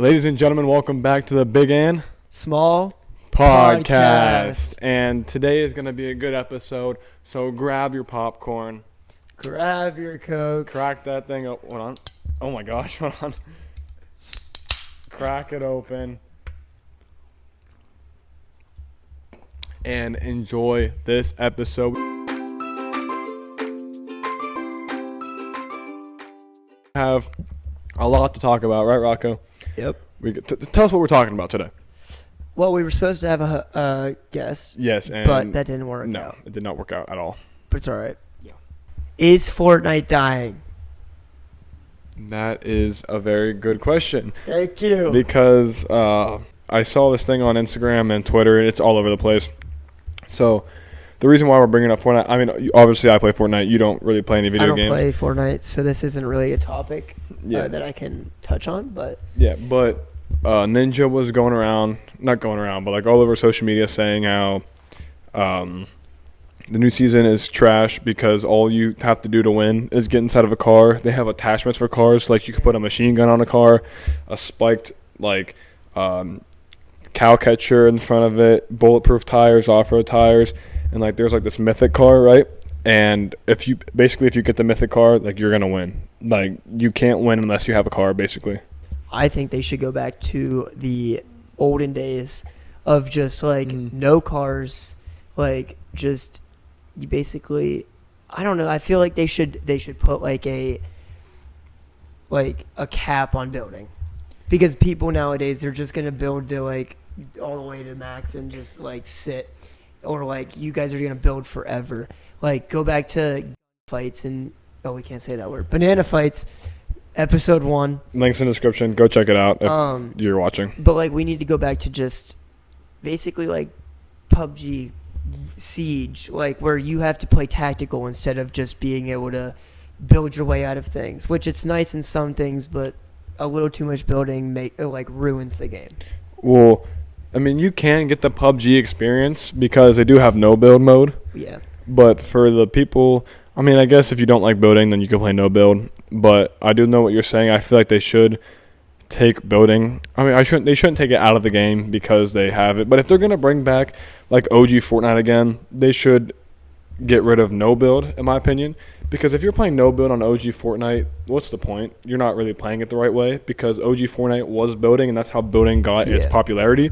Ladies and gentlemen, welcome back to the Big and Small Podcast. And today is going to be a good episode, so grab your popcorn. Grab your Cokes. Crack that thing up. Hold on. Oh my gosh, hold on. Crack it open. And enjoy this episode. We have a lot to talk about, right, Rocco? Yep. Tell us what we're talking about today. Well, we were supposed to have a guest. Yes, and but that didn't work out. No, it did not work out at all. But it's all right. Yeah. Is Fortnite dying? That is a very good question. Thank you. Because I saw this thing on Instagram and Twitter, and it's all over the place. So the reason why we're bringing up Fortnite, I mean, obviously I play Fortnite. You don't really play any video games. I don't play Fortnite, so this isn't really a topic that I can touch on. But yeah, but Ninja was going around, not going around, but like all over social media saying how the new season is trash because all you have to do to win is get inside of a car. They have attachments for cars, like you could put a machine gun on a car, a spiked like cow catcher in front of it, bulletproof tires, off-road tires, and like there's like this mythic car, right? And if you get the mythic car, like you're gonna win. Like you can't win unless you have a car, basically. I think they should go back to the olden days of just like no cars, like just you basically, I don't know. I feel like they should put like a cap on building, because people nowadays, they're just gonna build to like all the way to max and just like sit, or like you guys are gonna build forever. Like go back to fights and we can't say that word. Banana fights. Episode 1. Links in the description. Go check it out if you're watching. But like we need to go back to just basically like PUBG, Siege, like where you have to play tactical instead of just being able to build your way out of things. Which it's nice in some things, but a little too much building ruins the game. Well, I mean, you can get the PUBG experience because they do have no build mode. Yeah. But for the people, I mean, I guess if you don't like building, then you can play no build. But I do know what you're saying. I feel like they should take building. I mean, they shouldn't take it out of the game because they have it. But if they're going to bring back like OG Fortnite again, they should get rid of no build, in my opinion. Because if you're playing no build on OG Fortnite, what's the point? You're not really playing it the right way, because OG Fortnite was building, and that's how building got its popularity.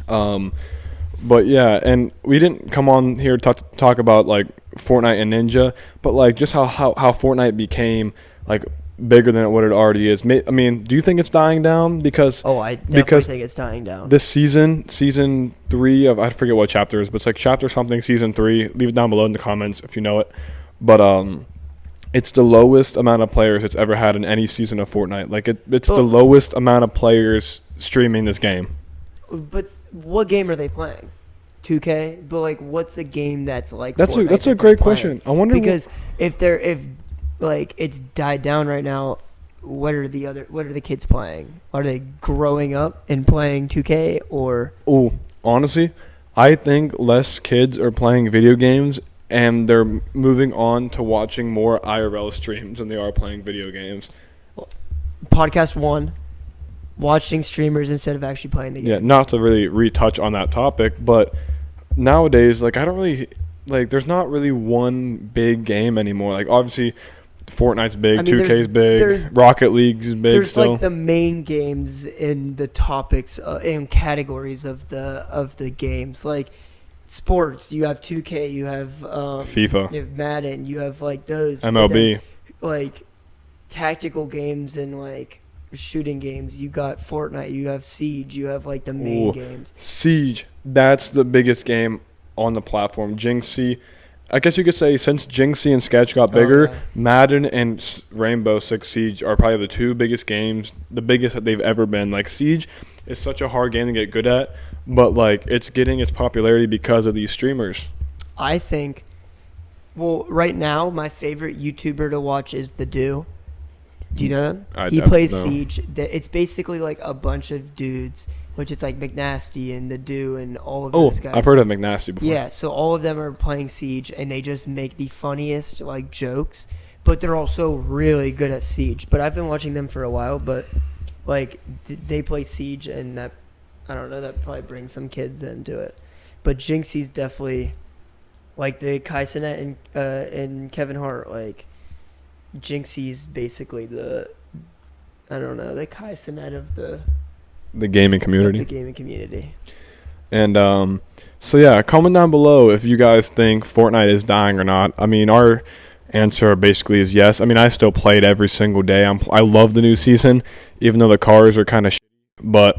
But yeah, and we didn't come on here to talk about like Fortnite and Ninja, but like just how Fortnite became like bigger than what it already is. I mean, do you think it's dying down? Because I definitely think it's dying down. This season 3 of, I forget what chapter it is, but it's like chapter something, season 3. Leave it down below in the comments if you know it. But it's the lowest amount of players it's ever had in any season of Fortnite. Like it's the lowest amount of players streaming this game. But what game are they playing? 2K? But like, what's a game that's like? That's a great question. I wonder, because if it's died down right now, what are the kids playing? Are they growing up and playing 2K or? Oh, honestly, I think less kids are playing video games, and they're moving on to watching more IRL streams than they are playing video games. Podcast 1. Watching streamers instead of actually playing the game. Yeah, not to really retouch on that topic, but nowadays, like, I don't really, like, there's not really one big game anymore. Like, obviously, Fortnite's big, 2K's big, Rocket League's big. There's still like the main games in the topics and categories of the games. Like sports, you have 2K, you have FIFA, you have Madden, you have like those MLB, like tactical games and like shooting games. You got Fortnite, you have Siege, you have like the main games. Siege, that's the biggest game on the platform. Jinxie, I guess you could say since Jinxie and Sketch got bigger, Madden and Rainbow Six Siege are probably the 2 biggest games, the biggest that they've ever been. Like Siege is such a hard game to get good at, but like it's getting its popularity because of these streamers. I think, well, right now my favorite YouTuber to watch is The Do. Do you know him? He plays Siege. It's basically like a bunch of dudes, which it's like McNasty and The Do and all of those guys. I've heard of McNasty before. Yeah, so all of them are playing Siege, and they just make the funniest like jokes, but they're also really good at Siege. But I've been watching them for a while, but Like they play Siege, and that I don't know, that probably brings some kids into it. But Jinxie's definitely like the Kai Cenat and Kevin Hart. Like Jinxie's basically the the Kai Cenat of the gaming community. the gaming community. And so yeah, comment down below if you guys think Fortnite is dying or not. I mean, our answer basically is yes. I mean, I still play it every single day. I love the new season, even though the cars are kind of shitty. But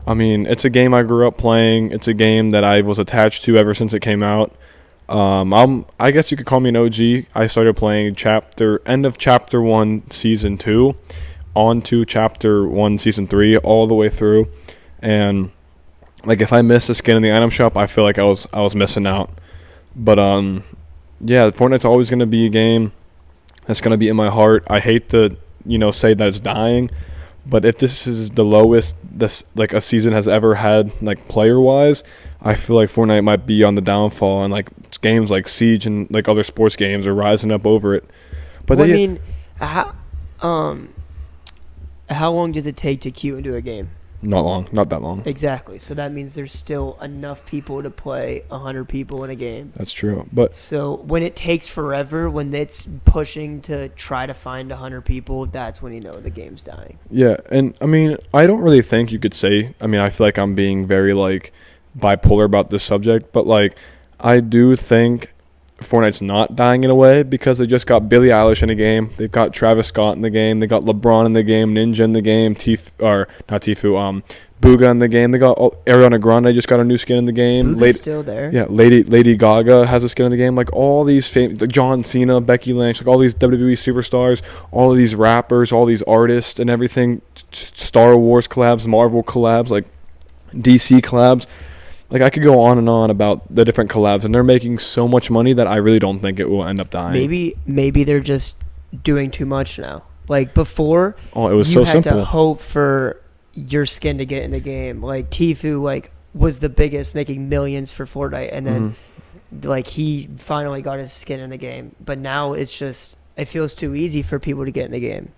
I mean, it's a game I grew up playing. It's a game that I was attached to ever since it came out. I guess you could call me an OG. I started playing end of chapter 1 season 2 on to chapter 1 season 3 all the way through. And like if I miss a skin in the item shop, I feel like I was missing out. But yeah, Fortnite's always going to be a game that's going to be in my heart. I hate to, say that it's dying, but if this is the lowest like a season has ever had, like player-wise, I feel like Fortnite might be on the downfall, and like games like Siege and like other sports games are rising up over it. But how long does it take to queue into a game? Not that long. Exactly. So that means there's still enough people to play 100 people in a game. That's true. But so when it takes forever, when it's pushing to try to find 100 people, that's when you know the game's dying. Yeah, and I mean, I don't really think you could say. I mean, I feel like I'm being very like bipolar about this subject, but like I do think Fortnite's not dying in a way because they just got Billie Eilish in the game. They've got Travis Scott in the game. They got LeBron in the game, Ninja in the game, Booga in the game. They got Ariana Grande just got a new skin in the game. Booga's still there. Yeah, Lady Gaga has a skin in the game. Like all these John Cena, Becky Lynch, like all these WWE superstars, all of these rappers, all these artists and everything. Star Wars collabs, Marvel collabs, like DC collabs. Like, I could go on and on about the different collabs, and they're making so much money that I really don't think it will end up dying. Maybe they're just doing too much now. Like, before, it was so simple. You had to hope for your skin to get in the game. Like, Tfue, like, was the biggest, making millions for Fortnite, and then, like, he finally got his skin in the game. But now it feels too easy for people to get in the game.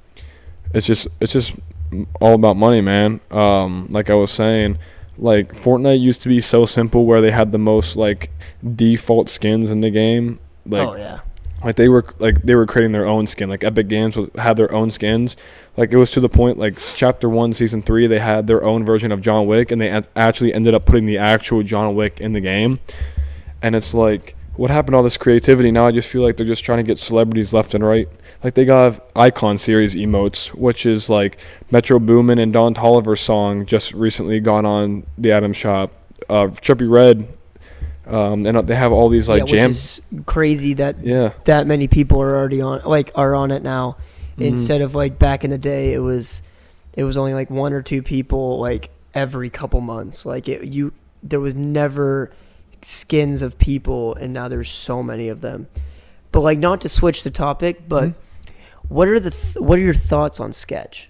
It's just all about money, man. Like I was saying, like Fortnite used to be so simple where they had the most like default skins in the game. Like, oh yeah. Like they were creating their own skin. Like Epic Games had their own skins. Like it was to the point like Chapter 1 Season 3 they had their own version of John Wick, and they actually ended up putting the actual John Wick in the game. And it's like, what happened to all this creativity? Now I just feel like they're just trying to get celebrities left and right. Like they got Icon Series emotes, which is like Metro Boomin and Don Toliver's song just recently got on the Atom Shop. Trippie Redd, and they have all these like jams. Which is crazy that that many people are already are on it now. Instead of like back in the day, it was only like 1 or 2 people like every couple months. Like there was never skins of people, and now there's so many of them. But like, not to switch the topic, but what are your thoughts on Sketch?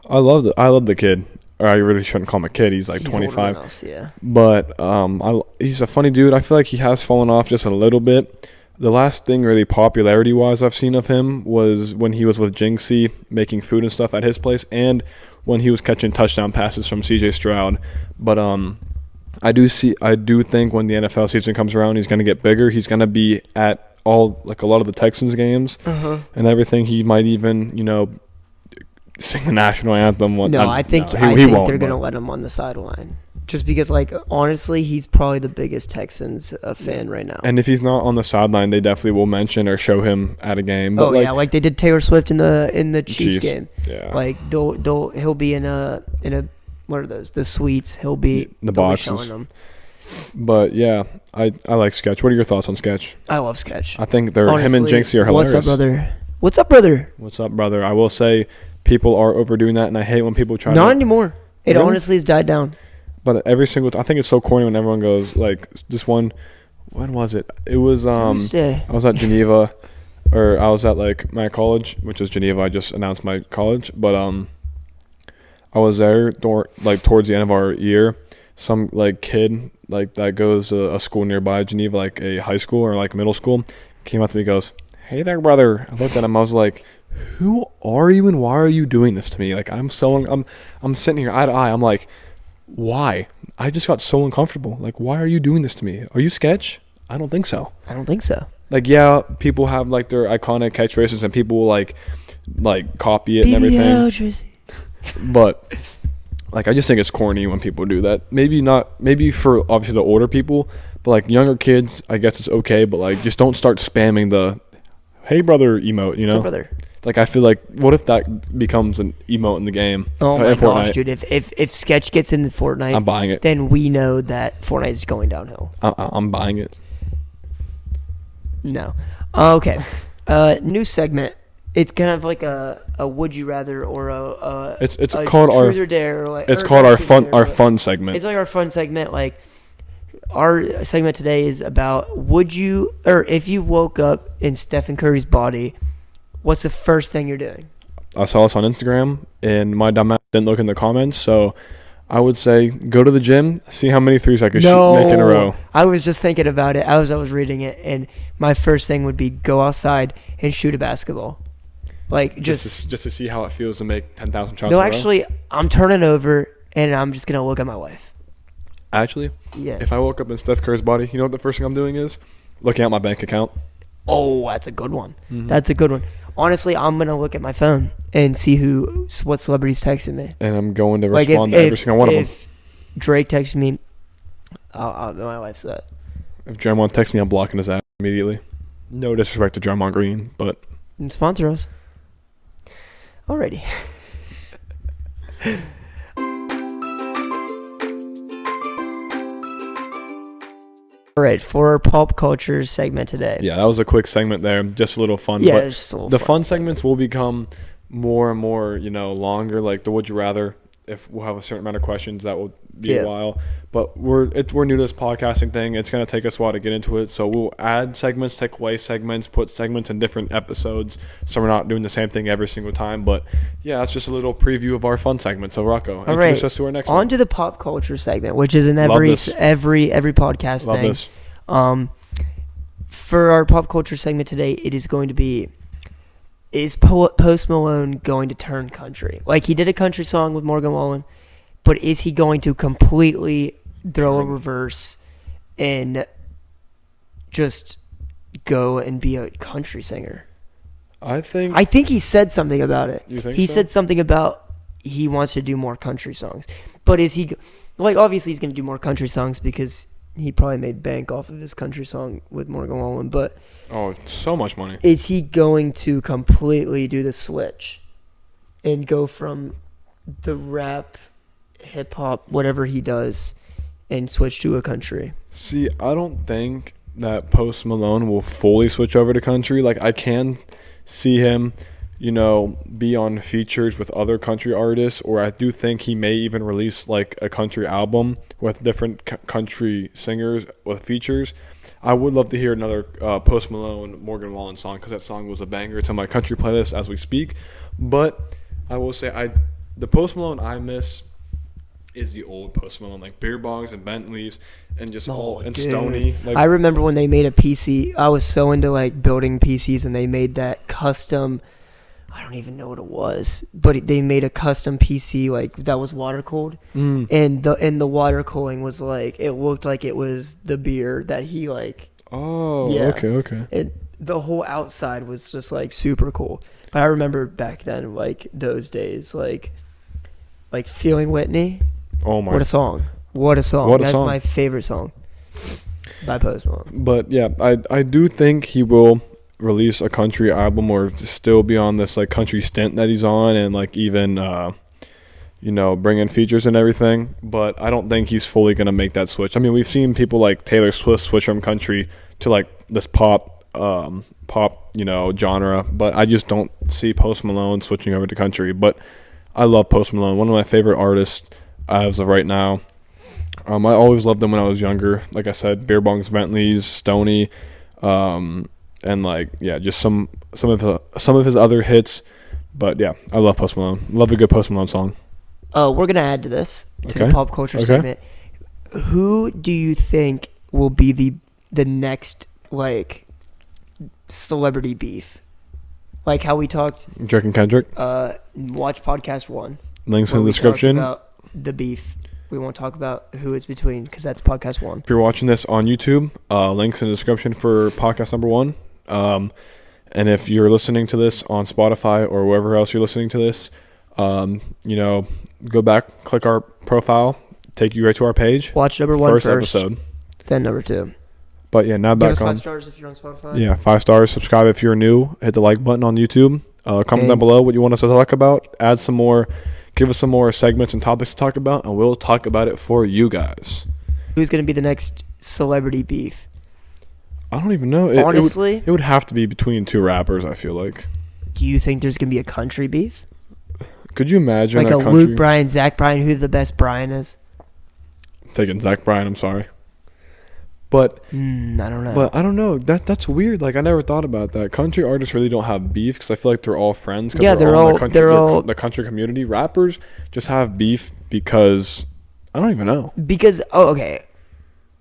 I love the kid. Or I really shouldn't call him a kid. He's like 25. Older than us, yeah. But he's a funny dude. I feel like he has fallen off just a little bit. The last thing really popularity-wise I've seen of him was when he was with Jinxie making food and stuff at his place, and when he was catching touchdown passes from CJ Stroud. But I do think when the NFL season comes around, he's going to get bigger. He's going to be at a lot of the Texans games and everything. He might even, sing the national anthem. I think they're going to let him on the sideline. Just because, like, honestly, he's probably the biggest Texans fan right now. And if he's not on the sideline, they definitely will mention or show him at a game. But like they did Taylor Swift in the Chiefs game. Yeah. Like he'll be in a what are those? The suites. He'll be the boxes. Showing them. But yeah, I like Sketch. What are your thoughts on Sketch? I love Sketch. I think him and Jinxie are hilarious. What's up, brother? What's up, brother? What's up, brother? I will say people are overdoing that, and I hate when people try. Not anymore. It honestly has died down. But I think it's so corny when everyone goes like this one. When was it? It was Tuesday. I was at Geneva, or I was at like my college, which is Geneva. I just announced my college, but I was there towards the end of our year. Some like kid like that goes to a school nearby Geneva, like a high school or like middle school, came up to me and goes, "Hey there, brother." I looked at him. I was like, who are you and why are you doing this to me? Like, I'm sitting here eye to eye. I'm like, why? I just got so uncomfortable. Like, why are you doing this to me? Are you sketch? I don't think so. I don't think so. Like, yeah, people have like their iconic catchphrases and people will like copy it and everything. But like, I just think it's corny when people do that. Maybe for obviously the older people, but like younger kids, I guess it's okay. But like, just don't start spamming the "Hey brother" emote. You know, brother. Like, I feel like, what if that becomes an emote in the game? Oh my in Fortnite? gosh, dude! If Sketch gets into Fortnite, I'm buying it. Then we know that Fortnite is going downhill. I'm buying it. No. Okay. New segment. It's kind of like a would you rather or a It's a called truth our or dare. Or like, it's or called not our truth or fun dare, our but fun segment. It's like our fun segment. Like our segment today is about would you or if you woke up in Stephen Curry's body, what's the first thing you're doing? I saw this on Instagram and my dumbass didn't look in the comments, so I would say go to the gym, see how many threes I could make in a row. I was just thinking about it. I was reading it, and my first thing would be go outside and shoot a basketball. Like just to see how it feels to make 10,000 shots. No, in a row. actually, I'm turning over and I'm just gonna look at my wife. Actually, yes. If I woke up in Steph Curry's body, you know what the first thing I'm doing is looking at my bank account. Oh, that's a good one. Mm-hmm. That's a good one. Honestly, I'm gonna look at my phone and see what celebrities texted me. And I'm going to respond to every single one of them. If Drake texted me, my wife's set. If Draymond texts me, I'm blocking his ass immediately. No disrespect to Draymond Green, but sponsor us. Alrighty. All right, for our pop culture segment today. Yeah, that was a quick segment there, just a little fun. Yeah, but it's just a little the fun. fun segments will become more and more, longer. Like the Would You Rather, if we'll have a certain amount of questions, that will be a while. But we're new to this podcasting thing. It's gonna take us a while to get into it. So we'll add segments, take away segments, put segments in different episodes, so we're not doing the same thing every single time. But yeah, it's just a little preview of our fun segment. So Rocco, introduce us to our next one. On to the pop culture segment, which is in every podcast Love thing. This. For our pop culture segment today, it is going to be: is Post Malone going to turn country? Like, he did a country song with Morgan Wallen, but is he going to completely throw a reverse and just go and be a country singer? I think he said something about it. You think he so? said something about he wants to do more country songs. But is he obviously he's going to do more country songs because he probably made bank off of his country song with Morgan Wallen, but so much money. Is he going to completely do the switch and go from the rap, hip hop, whatever he does, and switch to a country? See, I don't think that Post Malone will fully switch over to country. Like, I can see him, be on features with other country artists, or I do think he may even release like a country album with different country singers with features. I would love to hear another Post Malone Morgan Wallen song, because that song was a banger. It's on my country playlist as we speak. But I will say, the Post Malone I miss is the old Post Malone, like beer bongs and Bentleys and just Stoney. Like, I remember when they made a PC. I was so into like building PCs, and they made that custom. I don't even know what it was, but they made a custom PC like that was water cooled, and the water cooling was like, it looked like it was the beer that he like. Oh, yeah. Okay. The whole outside was just like super cool. But I remember back then, like those days, like Feeling Whitney. Oh my! What a song! That's my favorite song by Post Malone. But yeah, I do think he will release a country album or still be on this like country stint that he's on, and like even bring in features and everything. But I don't think he's fully gonna make that switch. I mean, we've seen people like Taylor Swift switch from country to like this pop genre, but I just don't see Post Malone switching over to country. But I love Post Malone, one of my favorite artists as of right now. I always loved him when I was younger. Like I said, beer bongs, Bentleys, Stoney, and like, yeah, just some of his other hits. But yeah, I love Post Malone. Love a good Post Malone song. We're gonna add to this the pop culture segment. Who do you think will be the next like celebrity beef? Like how we talked. Drake and Kendrick. Watch podcast 1. Links in where the we description. talked about the beef. We won't talk about who it's between because that's podcast 1. If you're watching this on YouTube, links in the description for podcast number 1. And if you're listening to this on Spotify or wherever else you're listening to this, go back, click our profile, take you right to our page. Watch number 1 first episode. Then number 2. But yeah, now Give back us on. 5 stars if you're on Spotify. Yeah, 5 stars. Subscribe if you're new. Hit the like button on YouTube. Comment down below what you want us to talk about. Add some more. Give us some more segments and topics to talk about, and we'll talk about it for you guys. Who's going to be the next celebrity beef? I don't even know. Honestly? It would have to be between 2 rappers, I feel like. Do you think there's going to be a country beef? Could you imagine Like a country? Luke Bryan, Zach Bryan, who the best Bryan is? Taking Zach Bryan, I'm sorry. But I don't know. But I don't know. That's weird. Like I never thought about that. Country artists really don't have beef because I feel like they're all friends. Yeah, they're all the country community. Rappers just have beef because I don't even know. Because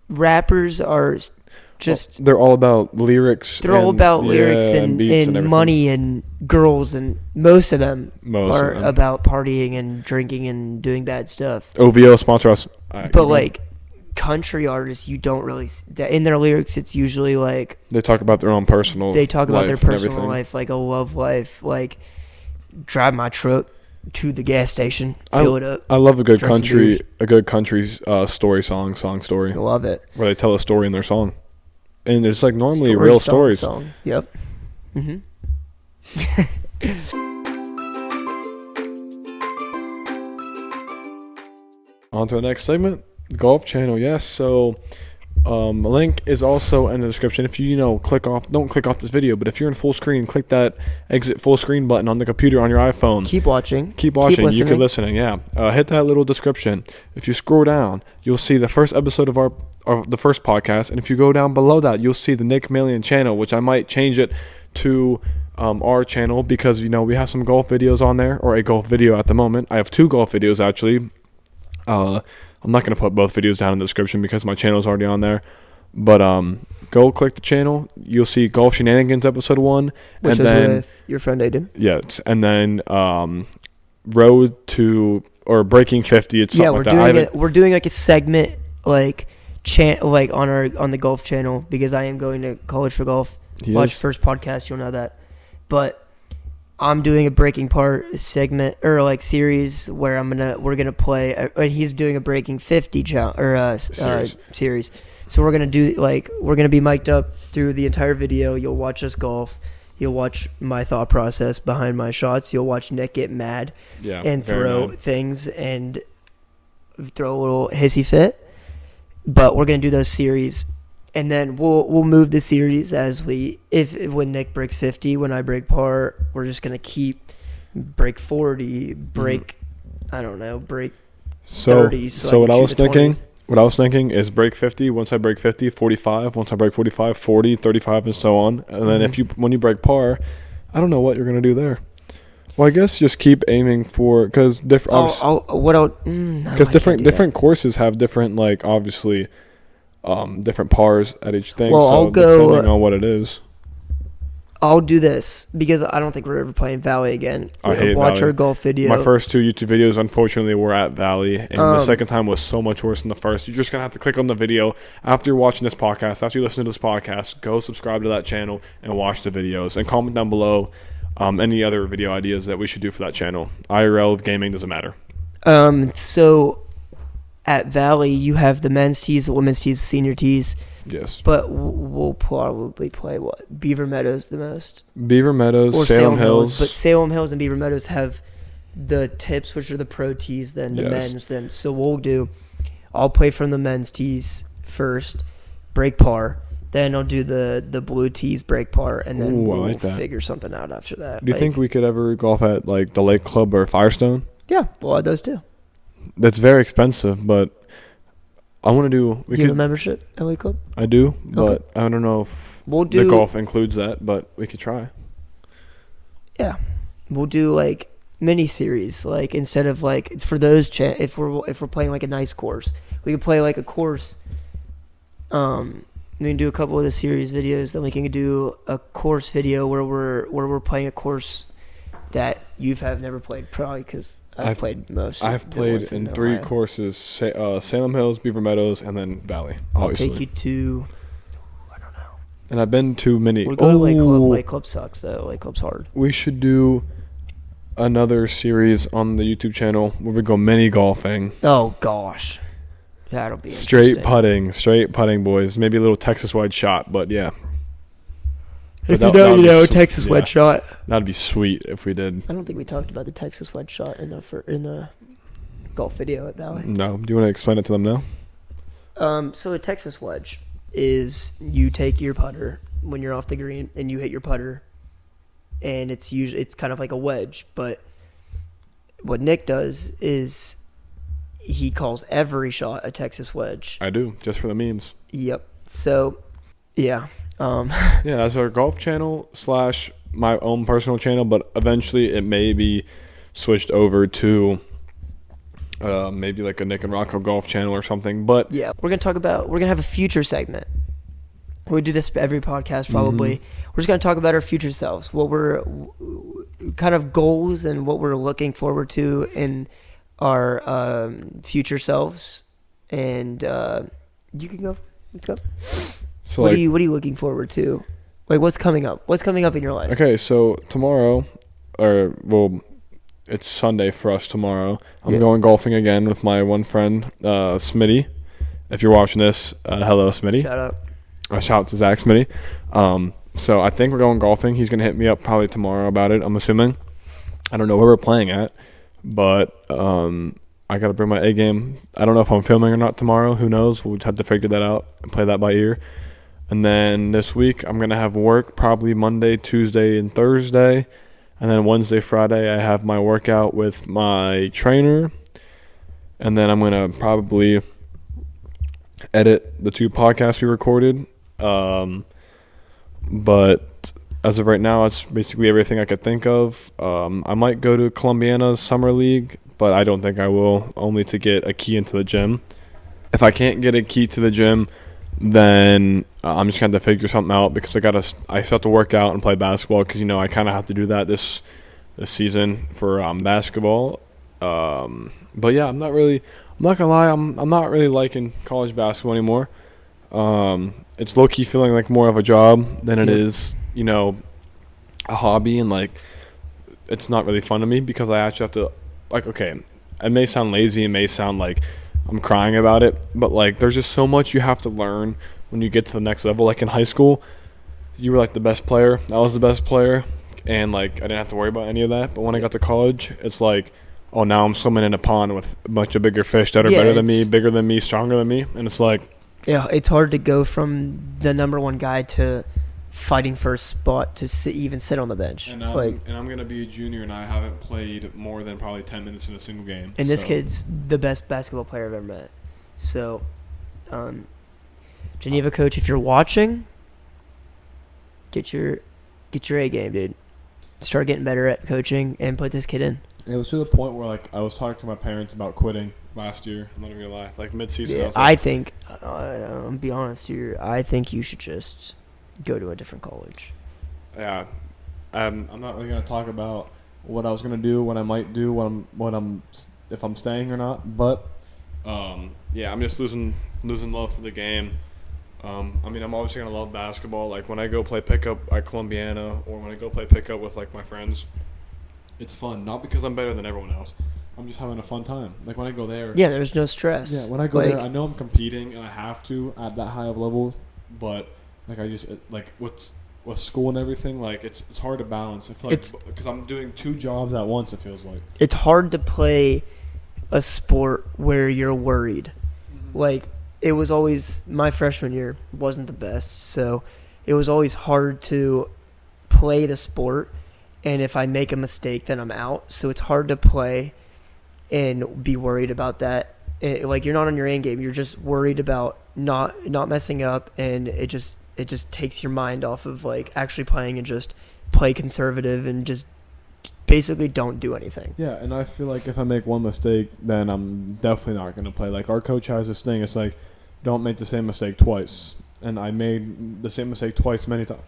rappers are just they're all about lyrics. They're all about lyrics and everything. money and girls, and most of them Most are of them. about partying and drinking and doing bad stuff. OVO sponsor us. But like country artists, you don't really in their lyrics. It's usually like they talk about their own personal. They talk about their life and personal everything. life, like a love life, like drive my truck to the gas station, fill it up. I love a good drink some country, beers. story song story I love it. where they tell a story in their song, and it's like normally Story real song, stories. Song. Yep. On to the next segment, Golf Channel. Yes, so link is also in the description. If you don't click off this video, but if you're in full screen, click that exit full screen button on the computer on your iPhone. Keep watching. You keep listening. Yeah, hit that little description. If you scroll down, you'll see the first episode of the first podcast, and if you go down below that, you'll see the Nick Million channel, which I might change it to our channel because we have some golf videos on there, or a golf video at the moment. I have 2 golf videos actually. I'm not going to put both videos down in the description because my channel is already on there. But go click the channel. You'll see Golf Shenanigans episode 1. Which and is then, with your friend Aiden. Yes. And then Road to or Breaking 50. It's something like that. We're doing like a segment like on the golf channel because I am going to college for golf. Watch first podcast, you'll know that. But I'm doing a breaking part segment or like series where we're gonna play. He's doing a breaking 50 series. So we're gonna be mic'd up through the entire video. You'll watch us golf. You'll watch my thought process behind my shots. You'll watch Nick get mad and throw things and throw a little hissy fit. But we're gonna do those series. And then we'll move the series when Nick breaks 50, when I break par, we're just gonna keep break 40, break 30. So what I was thinking is break 50. Once I break 50, 45. Once I break 45, 40, 35, and so on. And then when you break par, I don't know what you're gonna do there. Well, I guess just keep aiming for because different courses have different obviously. Different pars at each thing. Well, so I'll go depending on what it is. I'll do this because I don't think we're ever playing Valley again. I hate Watch Valley. our golf video. My first 2 YouTube videos, unfortunately, were at Valley, and the second time was so much worse than the first. You're just gonna have to click on the video after you're watching this podcast. After you listen to this podcast, go subscribe to that channel and watch the videos, and comment down below any other video ideas that we should do for that channel. IRL gaming doesn't matter. So. At Valley, you have the men's tees, the women's tees, the senior tees. Yes. But we'll probably play Beaver Meadows the most. Beaver Meadows, or Salem Hills. But Salem Hills and Beaver Meadows have the tips, which are the pro tees, then the men's. Then so I'll play from the men's tees first, break par. Then I'll do the blue tees, break par, and then we'll figure something out after that. Do you think we could ever golf at the Lake Club or Firestone? Yeah, we'll add those too. That's very expensive, but I want to do. Do you have a membership at LA Club? I do, but I don't know if the golf includes that, but we could try. Yeah, we'll do mini series. Instead of for those if we're playing a nice course, we could play a course. We can do a couple of the series videos. Then we can do a course video where we're playing a course that you have never played, probably because I've played most. I've played in 3 courses: Salem Hills, Beaver Meadows, and then Valley. Obviously. I'll take you to. I don't know. And I've been to many. We'll go to Lake Club. Lake Club sucks though. Lake Club's hard. We should do another series on the YouTube channel where we go mini golfing. Oh gosh, that'll be straight putting, boys. Maybe a little Texas wedge shot, but yeah. If you know, Texas wedge shot. That'd be sweet if we did. I don't think we talked about the Texas wedge shot in the golf video at Valley. No, do you want to explain it to them now? So a Texas wedge is you take your putter when you're off the green and you hit your putter, and it's kind of like a wedge. But what Nick does is he calls every shot a Texas wedge. I do, just for the memes. Yep. So, yeah. Yeah, that's our golf channel / my own personal channel, but eventually it may be switched over to maybe like a Nick and Rocco golf channel or something. But yeah, we're gonna have a future segment. We do this every podcast probably. We're just gonna talk about our future selves, what we're kind of goals and what we're looking forward to in our future selves. And you can go. Let's go. So what are you looking forward to? Like, what's coming up? What's coming up in your life? Okay, so tomorrow, it's Sunday for us tomorrow. I'm going golfing again with my one friend, Smitty. If you're watching this, hello, Smitty. Shout out. Shout out to Zach Smitty. So I think we're going golfing. He's going to hit me up probably tomorrow about it, I'm assuming. I don't know where we're playing at, but I got to bring my A game. I don't know if I'm filming or not tomorrow. Who knows? We'll just have to figure that out and play that by ear. And then this week, I'm going to have work probably Monday, Tuesday, and Thursday. And then Wednesday, Friday, I have my workout with my trainer. And then I'm going to probably edit the 2 podcasts we recorded. But as of right now, it's basically everything I could think of. I might go to Columbiana's Summer League, but I don't think I will, only to get a key into the gym. If I can't get a key to the gym, then I'm just going to figure something out because I still have to work out and play basketball because, I kind of have to do that this season for basketball. But yeah, I'm not going to lie, I'm not really liking college basketball anymore. It's low-key feeling like more of a job than it is, a hobby, and it's not really fun to me because I actually have to, okay, it may sound lazy, it may sound like I'm crying about it, but there's just so much you have to learn when you get to the next level. Like in high school, you were the best player. I was the best player, and I didn't have to worry about any of that. But when I got to college, it's oh, now I'm swimming in a pond with a bunch of bigger fish that are better than me, bigger than me, stronger than me, and it's yeah, it's hard to go from the number one guy to fighting for a spot to even sit on the bench. And I'm going to be a junior, and I haven't played more than probably 10 minutes in a single game. And this kid's the best basketball player I've ever met. So, Geneva coach, if you're watching, get your A game, dude. Start getting better at coaching and put this kid in. It was to the point where I was talking to my parents about quitting last year. I'm not even gonna lie. Mid-season, yeah, I think, I'll be honest here, I think you should just go to a different college. Yeah, I'm not really gonna talk about what I was gonna do, what I might do, if I'm staying or not. But yeah, I'm just losing love for the game. I'm obviously gonna love basketball. When I go play pickup at Columbiana, or when I go play pickup with my friends, it's fun. Not because I'm better than everyone else. I'm just having a fun time. When I go there, yeah, there's no stress. Yeah, when I go there, I know I'm competing and I have to at that high of level, but I just with school and everything, it's hard to balance. I feel because I'm doing 2 jobs at once. It feels like it's hard to play a sport where you're worried. Mm-hmm. It was always, my freshman year wasn't the best, so it was always hard to play the sport, and if I make a mistake, then I'm out. So it's hard to play and be worried about that. You're not on your end game. You're just worried about not messing up, and it just takes your mind off of actually playing, and just play conservative and just basically don't do anything. Yeah, and I feel if I make one mistake, then I'm definitely not going to play. Our coach has this thing. It's don't make the same mistake twice. and I made the same mistake twice, many times.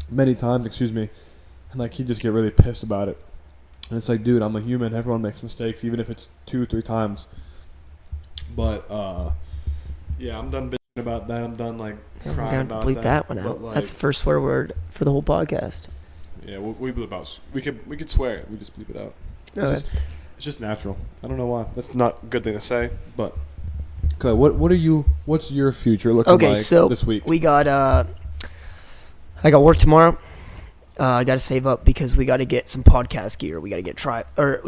Many times, excuse me. And like he'd just get really pissed about it. And it's like, dude, I'm a human. Everyone makes mistakes, even if it's 2-3 times. But yeah, I'm done bitching about that. I'm done like crying about bleep that one out. That's the first swear word for the whole podcast. Yeah, we bleep out. We could swear. We just bleep it out. It's just natural. I don't know why. That's not a good thing to say, but okay. What's your future looking like so this week? We got I got work tomorrow. I got to save up because we got to get some podcast gear. We got to get adapters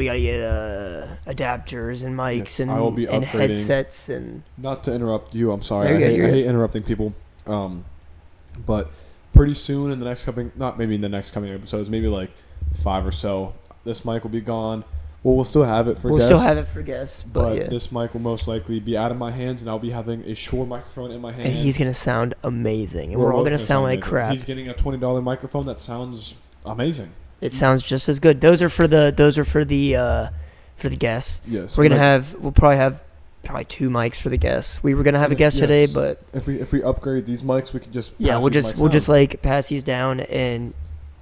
and mics and headsets and. Not to interrupt you, I'm sorry. I hate interrupting people. But pretty soon in the next coming episodes, maybe like 5 or so, this mic will be gone. Well, we'll still have it for guests. We'll still have it for guests, but yeah. This mic will most likely be out of my hands, and I'll be having a Shure microphone in my hand. And he's going to sound amazing, and we're all going to sound like crap. He's getting a $20 microphone that sounds amazing. It sounds just as good. Those are for the guests. Yes. We'll probably have 2 mics for the guests. We were going to have a guest today, but if we upgrade these mics, we could just we'll just like pass these down, and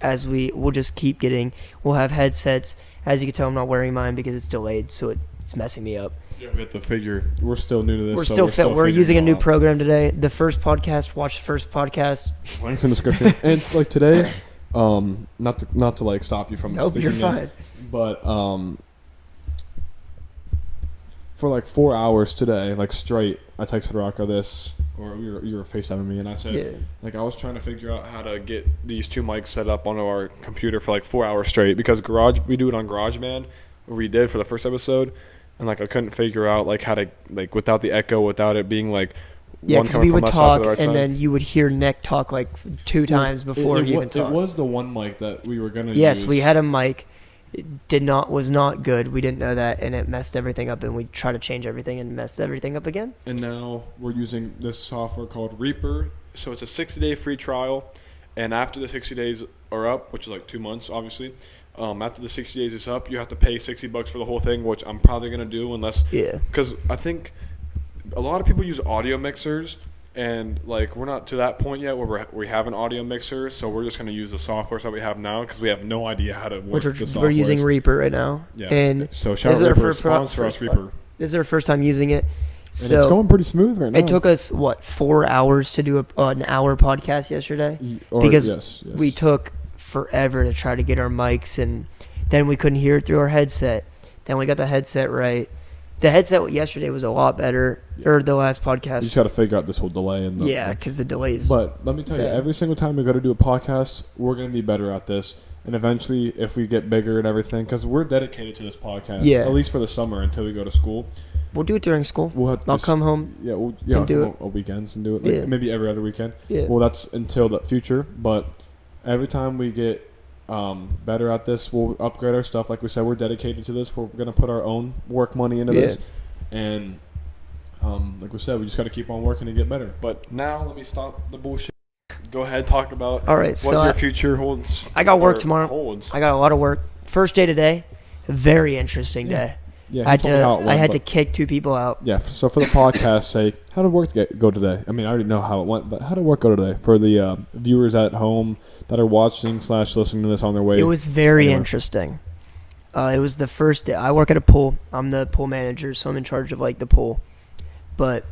we'll just keep getting. We'll have headsets. As you can tell, I'm not wearing mine because it's delayed, so it's messing me up. Yeah, we have to figure. We're still new to this. We're using a new program today. The first podcast. Watch the first podcast. Links in the description. And it's like today, not to like stop you from speaking. You're fine. But for like 4 hours today, like straight, I texted Rocco this, or you were FaceTiming me, and I said, like, I was trying to figure out how to get these 2 mics set up on our computer for like 4 hours straight, because we do it on GarageBand, or we did for the first episode, and like I couldn't figure out like how to, like, without the echo, without it being like because we would talk and then you would hear Nick talk like 2 times before you even talk. It was the one mic that we were gonna use. Yes, we had a mic. It was not good. We didn't know that, and it messed everything up, and we tried to change everything and messed everything up again. And now we're using this software called Reaper. So it's a 60-day free trial, and after the 60 days are up, which is like 2 months, obviously, after the 60 days is up, you have to pay $60 for the whole thing, which I'm probably going to do because I think a lot of people use audio mixers, and like we're not to that point yet where we have an audio mixer, so we're just going to use the software that we have now because we have no idea how to work the software. We're using Reaper right now. Yes. And so shout out Reaper, sponsor us Reaper. This is our first time using it. So and it's going pretty smooth right now. It took us 4 hours to do an hour podcast yesterday because we took forever to try to get our mics, and then we couldn't hear it through our headset. Then we got the headset right. The headset yesterday was a lot better, or the last podcast. You just got to figure out this whole delay. Because the delays. But let me tell you, every single time we go to do a podcast, we're going to be better at this. And eventually, if we get bigger and everything, because we're dedicated to this podcast, at least for the summer until we go to school. We'll do it during school. I'll come home. Yeah, and do it on weekends and do it. Maybe every other weekend. Yeah. Well, that's until the future. But every time we get better at this, we'll upgrade our stuff. Like we said, we're dedicated to this. We're going to put our own work money into this. And like we said, we just got to keep on working to get better. But now let me stop the bullshit. Go ahead, talk about what your future holds. I got work tomorrow. I got a lot of work. First day today, very interesting day. Yeah, I had to kick 2 people out. Yeah, so for the podcast's sake, how did work go today? I mean, I already know how it went, but how did work go today for the viewers at home that are watching / listening to this on their way? It was very interesting. It was the first day. I work at a pool. I'm the pool manager, so I'm in charge of like the pool. But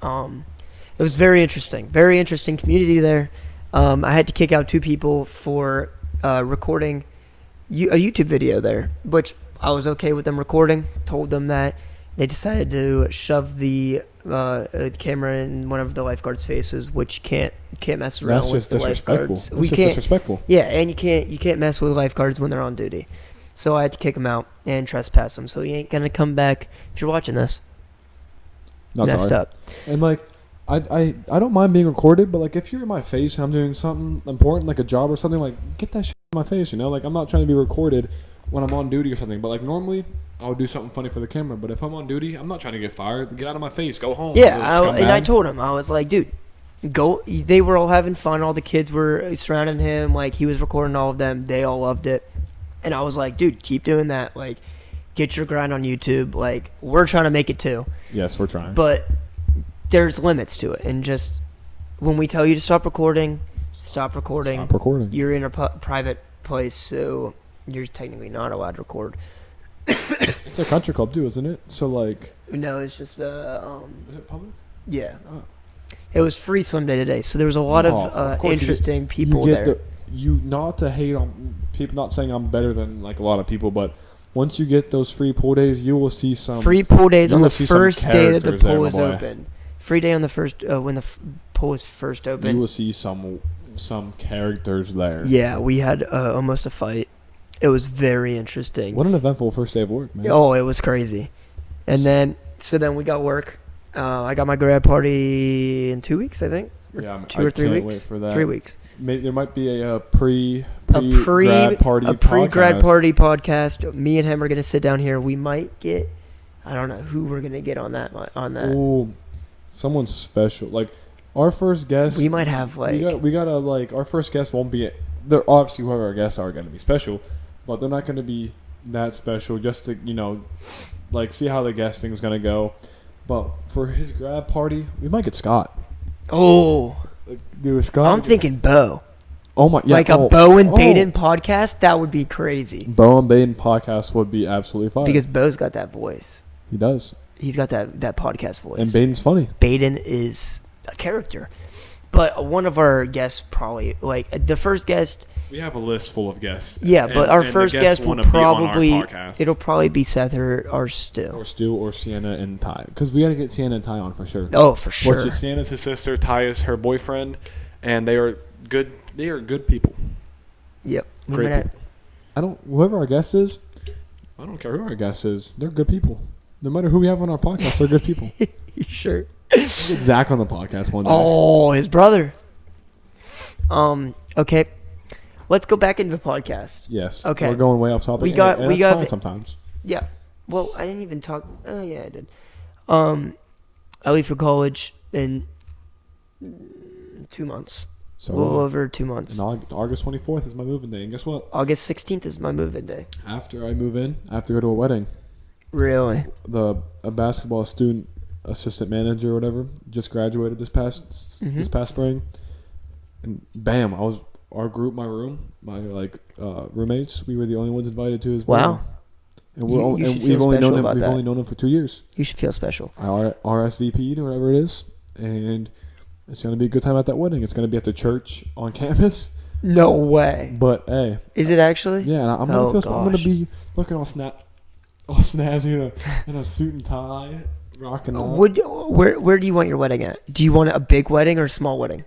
it was very interesting. Very interesting community there. I had to kick out 2 people for recording a YouTube video there, which I was okay with them recording. Told them that. They decided to shove the camera in one of the lifeguards' faces, which can't mess around with the lifeguards. That's just disrespectful. Yeah, and you can't mess with lifeguards when they're on duty. So I had to kick him out and trespass him. So he ain't gonna come back if you're watching this. Messed up. And like, I don't mind being recorded, but like if you're in my face and I'm doing something important, like a job or something, like get that shit in my face, you know? Like I'm not trying to be recorded when I'm on duty or something. But like normally I would do something funny for the camera. But if I'm on duty, I'm not trying to get fired. Get out of my face. Go home. Yeah, and I told him, I was like, dude, go. They were all having fun. All the kids were surrounding him. Like he was recording all of them. They all loved it. And I was like, dude, keep doing that. Like, get your grind on YouTube. Like, we're trying to make it too. Yes, we're trying. But there's limits to it, and just when we tell you to stop recording, stop recording. Stop recording. You're in a private place, so you're technically not allowed to record. It's a country club too, isn't it? So like. No, it's just Is it public? Yeah. Oh. It was free swim day today, so there was a lot of interesting people there. Not to hate on people, not saying I'm better than like a lot of people, but once you get those free pool days, you will see some free pool days on the first day that the pool is open. Free day on the first when the pool is first open. You will see some characters there. Yeah, we had almost a fight. It was very interesting. What an eventful first day of work, man. Oh, it was crazy. And then we got work. I got my grad party in 2 weeks, I think. Yeah, 2 or 3 can't weeks. wait for that. 3 weeks. Maybe there might be a pre-grad party podcast. Me and him are gonna sit down here. We might get, I don't know who we're gonna get on that. Oh, someone special. Like our first guest. We might have like we gotta like our first guest won't be. They're obviously whoever our guests are gonna be special, but they're not gonna be that special. Just to like see how the guesting is gonna go. But for his grad party, we might get Scott. Oh. Dude, Scott. I'm thinking Bo. Oh my! Yeah, like a Bo and Baden podcast, that would be crazy. Bo and Baden podcast would be absolutely fine because Bo's got that voice. He does. He's got that podcast voice. And Baden's funny. Baden is a character, but one of our guests probably like the first guest. We have a list full of guests. Yeah, but our first guest will probably it'll probably be Seth or Stu. Or Stu or Sienna and Ty. Because we got to get Sienna and Ty on for sure. Oh, for sure. Which is Sienna's his sister, Ty is her boyfriend, and they are good people. Yep. Great people. Whoever our guest is, I don't care who our guest is. They're good people. No matter who we have on our podcast, they're good people. You sure? We'll get Zach on the podcast one day. Oh, his brother. Okay. Let's go back into the podcast. Yes. Okay. We're going way off topic. We got fine sometimes. Yeah. Well, I didn't even talk. Oh, yeah, I did. I leave for college in 2 months. So, a little over 2 months. And August 24th is my moving day. And guess what? August 16th is my move-in day. After I move in, I have to go to a wedding. Really? A basketball student assistant manager or whatever just graduated this past spring. And bam, our group, my room, my roommates, we were the only ones invited to his wedding. Wow. And we've only known him for 2 years. You should feel special. I RSVP'd or whatever it is, and it's gonna be a good time at that wedding. It's gonna be at the church on campus. No way. But hey, is it actually? Yeah, and I'm gonna be looking all snazzy in a suit and tie, rocking out. Where do you want your wedding at? Do you want a big wedding or a small wedding?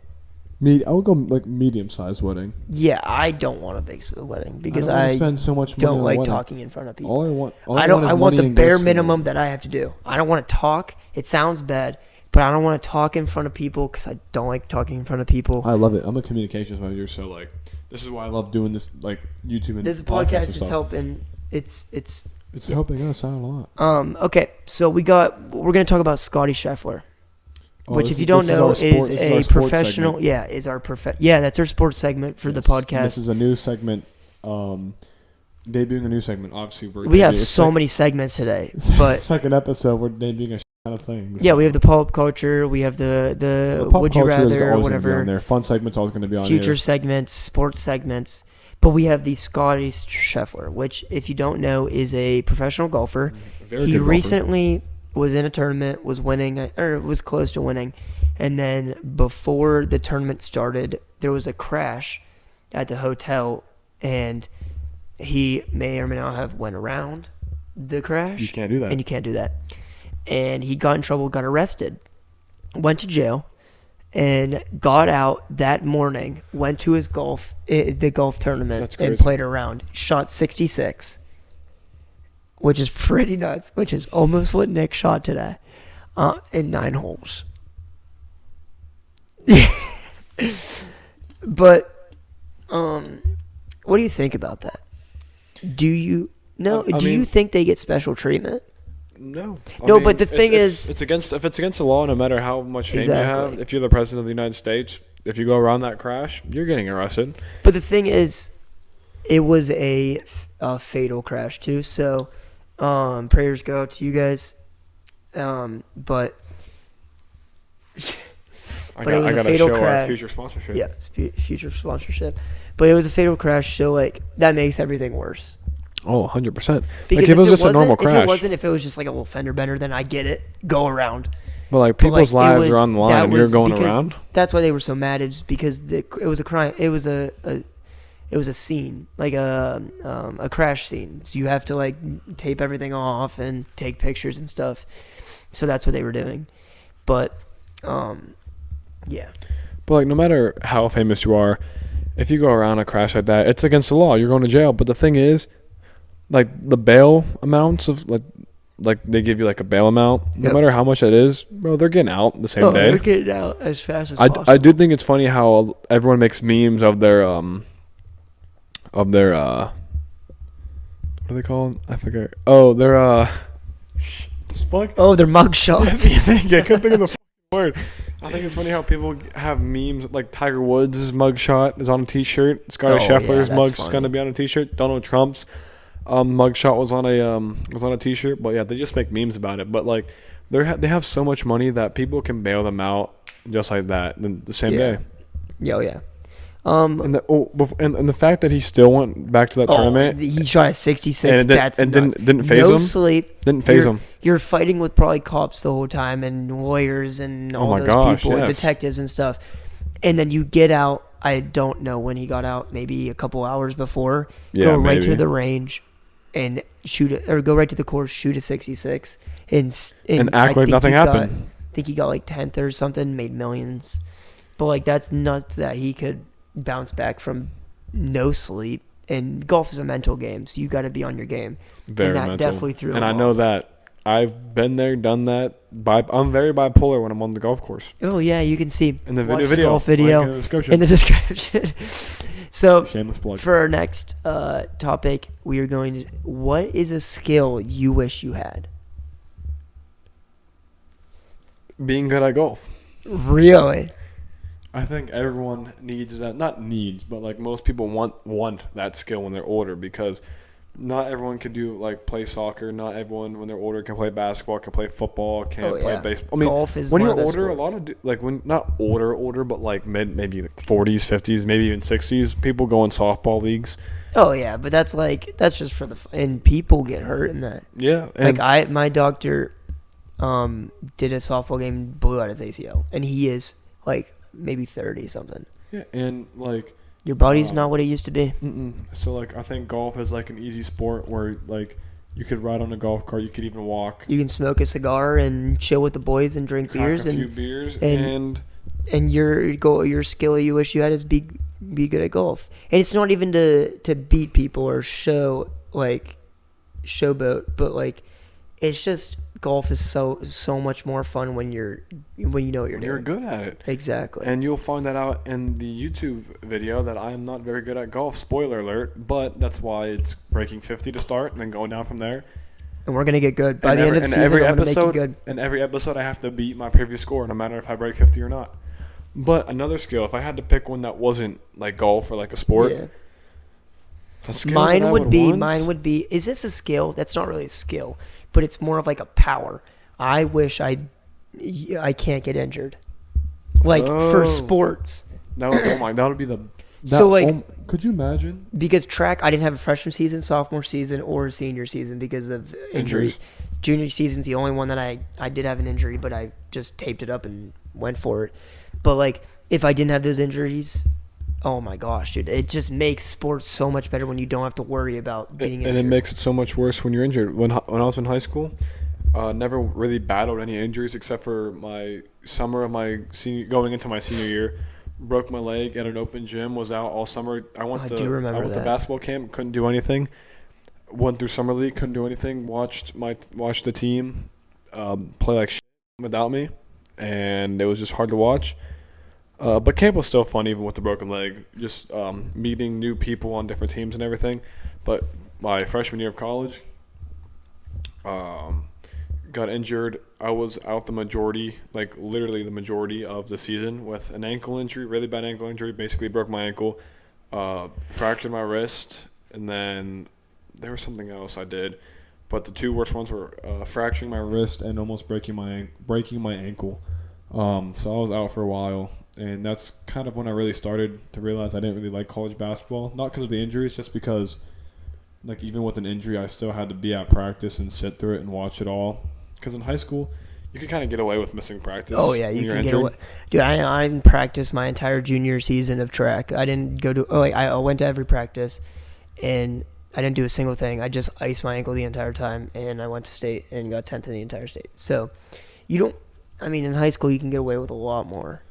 I would go like medium-sized wedding. Yeah, I don't want a big wedding because I spend so much money don't on like wedding. talking in front of people. I want the bare minimum that I have to do. I don't want to talk. It sounds bad, but I don't want to talk in front of people because I don't like talking in front of people. I love it. I'm a communications manager, so this is why I love doing this YouTube and this podcast is helping. It's helping us out a lot. Okay, so we're gonna talk about Scottie Scheffler. Which, if you don't know, is a professional. Yeah, that's our sports segment for the podcast. This is a new segment. Debuting a new segment. Obviously, we have so many segments today. But second episode, we're debuting a ton of things. Yeah, we have the pop culture. We have the would you rather or whatever. There, fun segments always going to be on. Future segments, sports segments. But we have the Scottie Scheffler, which, if you don't know, is a professional golfer. He recently was in a tournament, was winning, or was close to winning, and then before the tournament started, there was a crash at the hotel, and he may or may not have went around the crash. You can't do that. And you can't do that. And he got in trouble, got arrested, went to jail, and got out that morning, went to his the golf tournament, and played around, shot 66. Which is pretty nuts, which is almost what Nick shot today in 9 holes. But what do you think about that? Do you think they get special treatment? No. But the thing is, if it's against the law, no matter how much fame you have, if you're the president of the United States, if you go around that crash, you're getting arrested. But the thing is, it was a fatal crash too, so prayers go out to you guys. But But it was a gotta fatal show our crash. future sponsorship. Yeah, it's future sponsorship. But it was a fatal crash, so like that makes everything worse. Oh, 100%. Because Like if it was just a normal crash. if it was just like a little fender bender, then I get it. Go around. But like But, people's like, lives are on the line and you're going because around. That's why they were so mad. Is because it was a crime. It was a scene, like a crash scene. So you have to like tape everything off and take pictures and stuff. So that's what they were doing. But yeah. But like no matter how famous you are, if you go around a crash like that, it's against the law. You're going to jail. But the thing is, like the bail amounts of like they give you like a bail amount. No matter how much that is, bro, they're getting out the same day. They're getting out as fast as possible. I do think it's funny how everyone makes memes of their what are they called? I forget. Oh, their fuck. Oh, their mug shots. I couldn't think of the word. I think it's funny how people have memes like Tiger Woods' mugshot is on a T-shirt. Scottie Scheffler's mug's gonna be on a T-shirt. Donald Trump's mugshot was on a T-shirt. But yeah, they just make memes about it. But like they have so much money that people can bail them out just like that the same day. Yeah. And the fact that he still went back to that tournament, he shot at 66. and didn't phase him. No sleep. Didn't phase him. You're fighting with probably cops the whole time and lawyers and all those people and detectives and stuff. And then you get out. I don't know when he got out. Maybe a couple hours before. Go right to the range and shoot it, or go right to the course, shoot a 66, and act like nothing happened. I think he got like 10th or something, made millions. But like that's nuts that he could bounce back from no sleep. And golf is a mental game, so you got to be on your game. Very and that mental. definitely threw him And I off. know that. I've been there, done that. I'm very bipolar when I'm on the golf course. Oh yeah, you can see In the Watch video, golf video in the description. in the description. So Shameless plug. for our next topic, we are going to. What is a skill you wish you had? Being good at golf. Really? I think everyone needs that. Not needs, but like most people want that skill when they're older, because not everyone can do like play soccer. Not everyone when they're older can play basketball, can play football, can play baseball. I mean, golf is when one you're of those older, sports. a lot of like when not older, but like maybe like 40s, 50s, maybe even 60s, people go in softball leagues. Oh yeah, but that's just for the and people get hurt in that. Yeah, and Like my doctor did a softball game, blew out his ACL, and he is like maybe 30 something. yeah, and like Your body's not what it used to be. so like I think golf is like an easy sport where like you could ride on a golf cart, you could even walk, You can smoke a cigar and chill with the boys and drink crack beers a few and beers, and your skill you wish you had is be good at golf. And it's not even to beat people or showboat, but like it's just golf is so much more fun when you know what you're doing. You're good at it. Exactly. And you'll find that out in the YouTube video that I am not very good at golf. Spoiler alert. But that's why it's breaking 50 to start and then going down from there. And we're gonna get good by the end of the season. I'm gonna make you good. In every episode, I have to beat my previous score, no matter if I break 50 or not. But another skill, if I had to pick one that wasn't like golf or like a sport, a skill Mine would be. Is this a skill? That's not really a skill, but it's more of like a power. I wish I can't get injured, like for sports. That would be the. Could you imagine? Because track, I didn't have a freshman season, sophomore season, or senior season because of injuries. Junior season's the only one that I did have an injury, but I just taped it up and went for it. But like, if I didn't have those injuries, oh my gosh, dude, it just makes sports so much better when you don't have to worry about being injured. And it makes it so much worse when you're injured. When I was in high school, never really battled any injuries except for my summer of my going into my senior year. Broke my leg at an open gym, was out all summer. I went to basketball camp, couldn't do anything. Went through summer league, couldn't do anything. Watched the team play like shit without me, and it was just hard to watch. But camp was still fun even with the broken leg. Just meeting new people on different teams and everything. But my freshman year of college, got injured. I was out the majority, like literally the majority of the season with an ankle injury, really bad ankle injury. Basically broke my ankle, fractured my wrist, and then there was something else I did. But the two worst ones were fracturing my wrist and almost breaking my ankle. So I was out for a while, and that's kind of when I really started to realize I didn't really like college basketball. Not because of the injuries, just because, like, even with an injury, I still had to be at practice and sit through it and watch it all. Because in high school, you could kind of get away with missing practice. Oh yeah, when you you're can get injured. away. Dude, I didn't practice my entire junior season of track. I didn't go to. Oh, I went to every practice, and I didn't do a single thing. I just iced my ankle the entire time, and I went to state and got 10th in the entire state. So, you don't. I mean, in high school, you can get away with a lot more.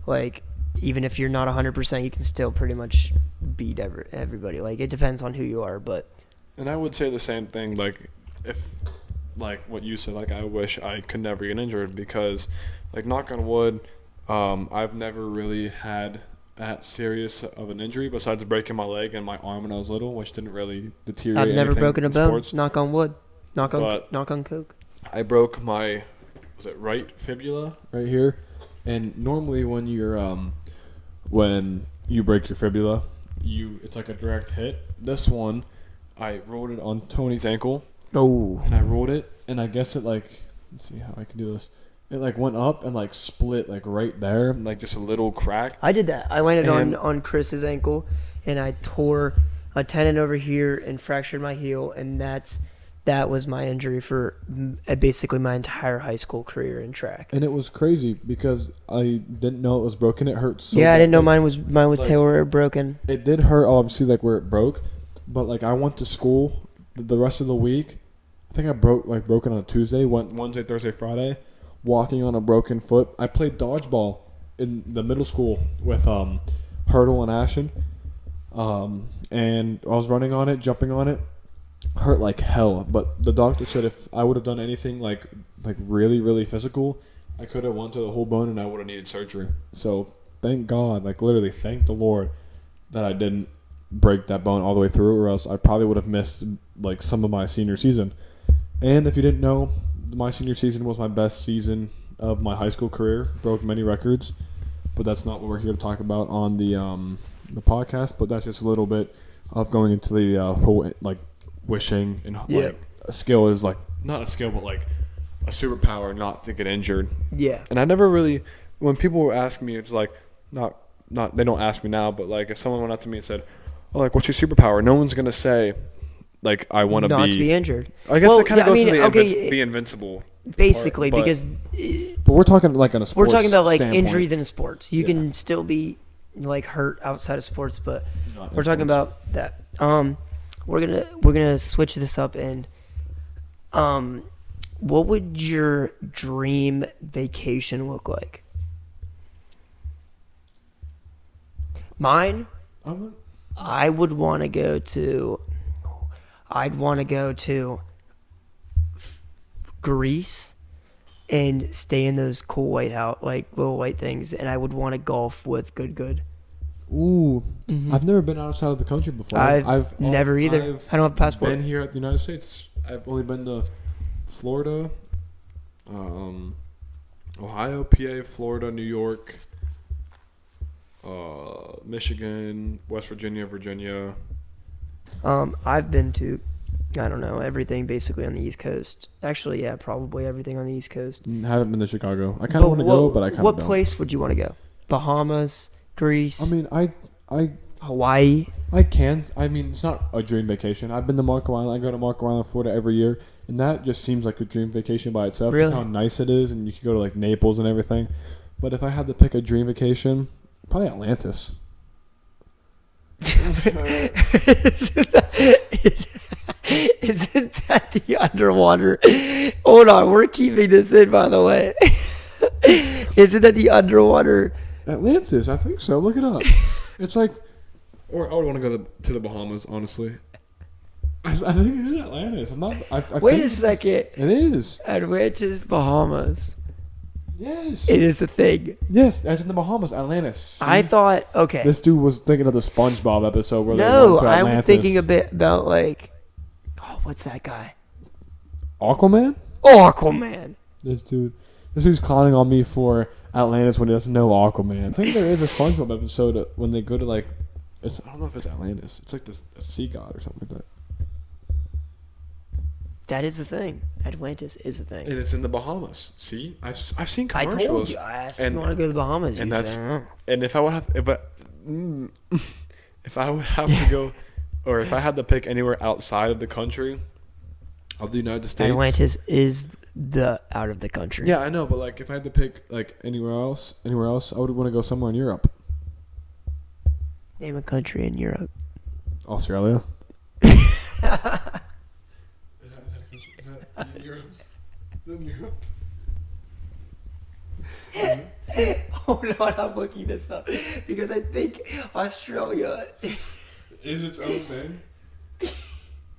Like, even if you're not 100%, you can still pretty much beat everybody. Like, it depends on who you are, but. And I would say the same thing, like, if, like, what you said, like, I wish I could never get injured because, like, knock on wood, I've never really had that serious of an injury besides breaking my leg and my arm when I was little, which didn't really deteriorate I've never anything broken a in bone. sports. Knock on wood. Knock on coke. I broke my, was it right fibula right here? And normally when you break your fibula, it's like a direct hit. This one, I rolled it on Tony's ankle. Oh. And I rolled it, and I guess it, like, let's see how I can do this. It, like, went up and, like, split, like, right there, like, just a little crack. I did that. I landed on Chris's ankle, and I tore a tendon over here and fractured my heel, and that was my injury for basically my entire high school career in track. And it was crazy because I didn't know it was broken. It hurt so bad. I didn't know mine was like, tailor broken. It did hurt, obviously, like, where it broke. But, like, I went to school the rest of the week. I think I broken on a Tuesday, went Wednesday, Thursday, Friday, walking on a broken foot. I played dodgeball in the middle school with Hurdle and Ashton. And I was running on it, jumping on it. Hurt like hell. But the doctor said if I would have done anything like really, really physical, I could have went to the whole bone and I would have needed surgery. So thank God, like literally thank the Lord that I didn't break that bone all the way through, or else I probably would have missed like some of my senior season. And if you didn't know, my senior season was my best season of my high school career. Broke many records, but that's not what we're here to talk about on the podcast. But that's just a little bit of going into the whole like wishing and like a skill is like not a skill, but like a superpower not to get injured. Yeah. And I never really, when people were asking me, it's like not they don't ask me now, but like if someone went up to me and said, "Oh, like what's your superpower?" No one's gonna say. Like I want to not to be injured. I guess it kind of goes to the the invincible. Basically, part, because but we're talking like on a sports. We're talking about like standpoint. injuries in sports. You can still be like hurt outside of sports, but Not we're talking about that. We're gonna switch this up and what would your dream vacation look like? Mine, I would want to go to. I'd want to go to Greece and stay in those cool little white things, and I would want to golf with Good. Ooh, I've never been outside of the country before. I've never either. I don't have a passport. Been here at the United States. I've only been to Florida, Ohio, PA, Florida, New York, Michigan, West Virginia, Virginia. I've been to, I don't know, everything basically on the East Coast. Actually, yeah, probably everything on the East Coast. Haven't been to Chicago. I kind of want to go, but I kind of don't. What place would you want to go? Bahamas, Greece? I mean, Hawaii? I can't. I mean, it's not a dream vacation. I've been to Marco Island. I go to Marco Island, Florida every year, and that just seems like a dream vacation by itself. Really? Just how nice it is, and you can go to like Naples and everything. But if I had to pick a dream vacation, probably Atlantis. Isn't that the underwater? Hold on, we're keeping this in, by the way. Isn't that the underwater? Atlantis, I think so. Look it up. It's like, or I would want to go to the Bahamas. Honestly, I think it is Atlantis. I'm not. Wait a second. It is Atlantis, Bahamas. Yes. It is a thing. Yes, as in the Bahamas, Atlantis. See? I thought, okay. This dude was thinking of the SpongeBob episode where they went to Atlantis. I'm thinking a bit about like, what's that guy? Aquaman? Aquaman. This dude's clowning on me for Atlantis when he doesn't know Aquaman. I think there is a SpongeBob episode when they go to like, I don't know if it's Atlantis. It's like a sea god or something like that. That is a thing. Atlantis is a thing. And it's in the Bahamas. See, I've seen I commercials. told you. I asked if you want to go to the Bahamas. And You that's said, I don't know. and if I would have if I would have to go, or if I had to pick anywhere outside of the country, of the United States. Atlantis is the out of the country. Yeah, I know, but like if I had to pick like anywhere else, I would want to go somewhere in Europe. Name a country in Europe. Australia. Hold on, I'm looking this up because I think Australia is its own thing.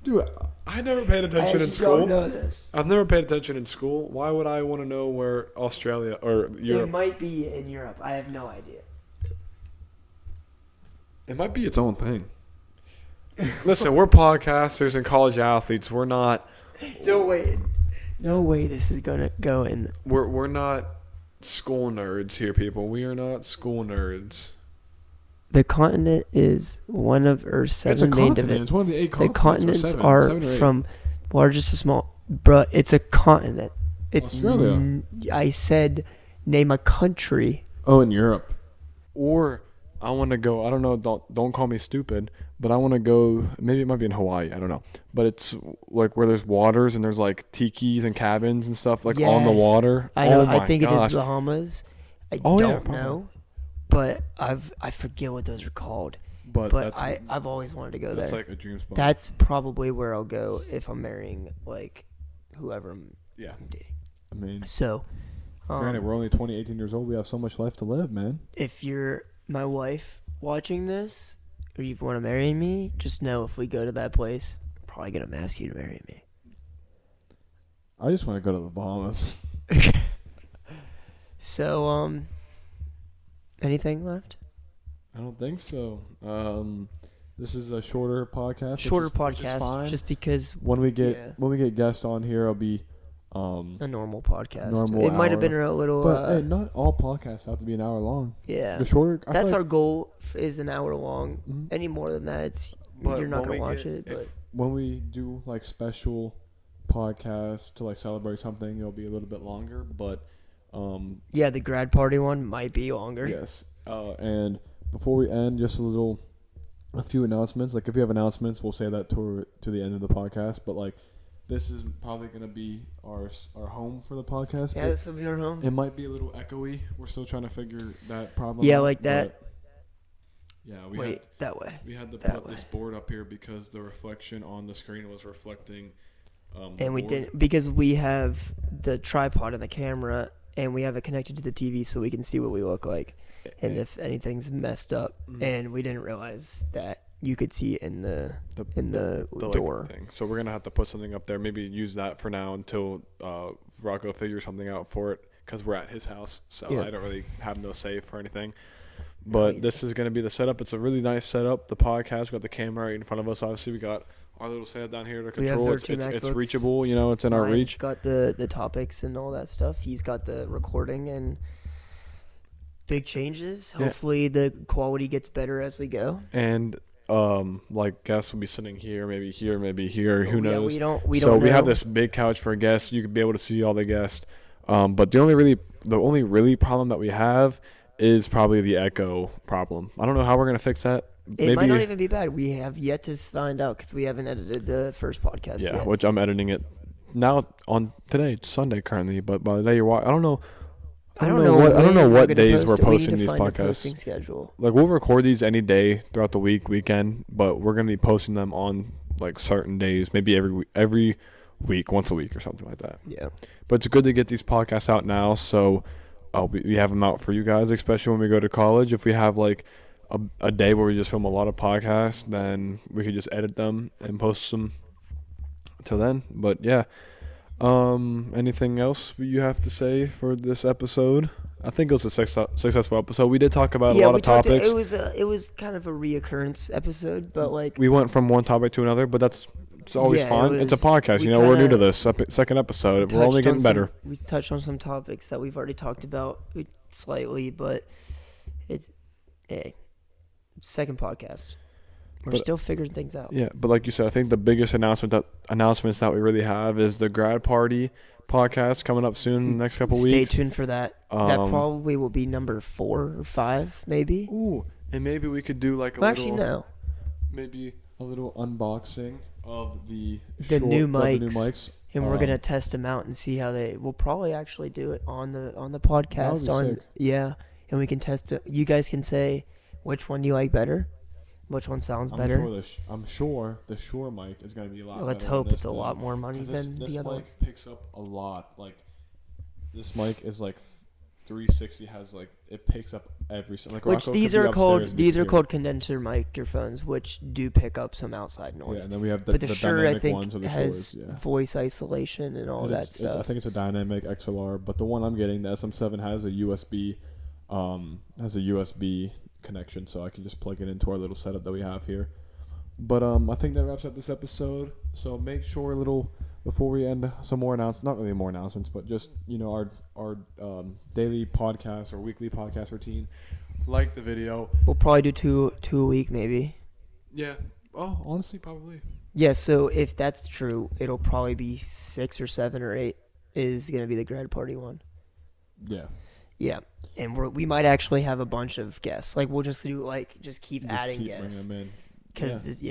Dude, I never paid I attention in actually school. don't know this. I've never paid attention in school. Why would I want to know where Australia or Europe? It might be in Europe. I have no idea. It might be its own thing. Listen, we're podcasters and college athletes. We're not. No way. No way this is gonna go in. We're not school nerds here, people. We are not school nerds. The continent is one of Earth's It's a seven main continent. It's one of the 8 The continents. continents Seven are or 8. from largest to small. Bruh, it's a continent. It's Australia. I said name a country. Oh, in Europe. Or I want to go. I don't know. Don't call me stupid. But I want to go. Maybe it might be in Hawaii. I don't know. But it's like where there's waters and there's like tikis and cabins and stuff like on the Yes. water. I know. Oh my I think gosh. it is the Bahamas. I Oh, yeah, don't probably. know, but I forget what those are called. But But that's, I've always wanted to go that's there. like a dream spot. That's probably where I'll go if I'm marrying like whoever I'm Yeah. dating. I mean, So, granted, we're only 20, 18 years old. We have so much life to live, man. if you're my wife watching this, or you want to marry me, just know if we go to that place, I'm probably gonna ask you to marry me. I just want to go to the Bahamas. So, anything left? I don't think so. This is a shorter podcast. Shorter which is podcast, fine. just because when we get yeah. guests on here, it'll be a normal podcast. normal It might have hour. been a little. But hey, not all podcasts have to be an hour long. Yeah, The shorter. I that's feel our like, goal. Is an hour long. Mhm. Any more than that, But you're not when gonna we watch get- it. But when we do like special podcasts to like celebrate something, it'll be a little bit longer. But yeah, the grad party one might be longer. yes. And before we end, just a few announcements. Like if you have announcements, we'll say that to the end of the podcast. But like, this is probably gonna be our home for the podcast. Yeah, this will be our home. It might be a little echoey. We're still trying to figure that problem Yeah, out. like that. but yeah, Wait, that way. we had to that put way. this board up here because the reflection on the screen was reflecting. And we didn't because we have the tripod and the camera, and we have it connected to the TV so we can see what we look like, and if anything's messed up. And we didn't realize that you could see it in the door. Like, thing. So we're gonna have to put something up there. Maybe use that for now until Rocco figures something out for it because we're at his house. So Yeah. I don't really have no say for anything. But this is gonna be the setup. It's a really nice setup. The podcast, we got the camera right in front of us. Obviously, we got our little setup down here to We have control. our It's, two it's MacBooks. reachable. You know, it's in our Ryan's reach. got the topics and all that stuff. He's got the recording and big changes. Yeah. Hopefully the quality gets better as we go. And like guests will be sitting here, maybe here, maybe here. Who Yeah, knows? we don't So know. we have this big couch for guests. You could be able to see all the guests. But the only really problem that we have is probably the echo problem. I don't know how we're gonna fix that. It might not even be bad. We have yet to find out because we haven't edited the first podcast yeah, yet. which I'm editing it now on today. It's Sunday currently, but by the day you're watching, I don't know. I don't know when what gonna days post we're it. We need posting to these find a podcasts. posting schedule. Like we'll record these any day throughout the weekend, but we're gonna be posting them on like certain days, maybe every week, once a week or something like that. Yeah. But it's good to get these podcasts out now, so we have them out for you guys, especially when we go to college. If we have like a day where we just film a lot of podcasts, then we could just edit them and post them till then. But yeah, anything else you have to say for this episode? I think it was a successful episode. We did talk about a lot of topics. It was kind of a reoccurrence episode, but like We went from one topic to another, but it's always Yeah, fun. it It's a was- podcast. we We're new to kinda this second episode. We're only touched on getting better. We touched on some topics that we've already talked about slightly, but it's a second podcast. We're still figuring things out. Yeah, but like you said, I think the biggest announcements that we really have is the grad party podcast coming up soon in the next couple weeks. Stay tuned for that. That probably will be number 4 or 5, maybe. Ooh, and maybe we could do like actually, no. Maybe a little unboxing of the new mics. The new mics. And we're gonna test them out and see how they. We'll probably actually do it on the podcast. That would be sick. Yeah, and we can test it. You guys can say which one do you like better, which one sounds better. I'm sure the Shure mic is gonna be a lot. Let's better hope than it's a lot more money than this the other mic ones. picks up a lot. Like this mic is like 360 has like it picks up every like which these are called condenser microphones, which do pick up some outside noise. Yeah, and then we have the Shure, dynamic I think, ones has Shures, yeah. voice isolation and all that stuff. I think it's a dynamic XLR, but the one I'm getting, the SM7, has a USB connection, so I can just plug it into our little setup that we have here. But I think that wraps up this episode. So make sure before we end, some more announcements. Not really more announcements, but just our daily podcast or weekly podcast routine. Like the video. We'll probably do two a week, maybe. Yeah. Oh, honestly, probably. Yeah. So if that's true, it'll probably be 6 or 7 or 8 is gonna be the grad party one. Yeah. Yeah. And we might actually have a bunch of guests. Like we'll just do just keep adding guests. Bringing them in. Because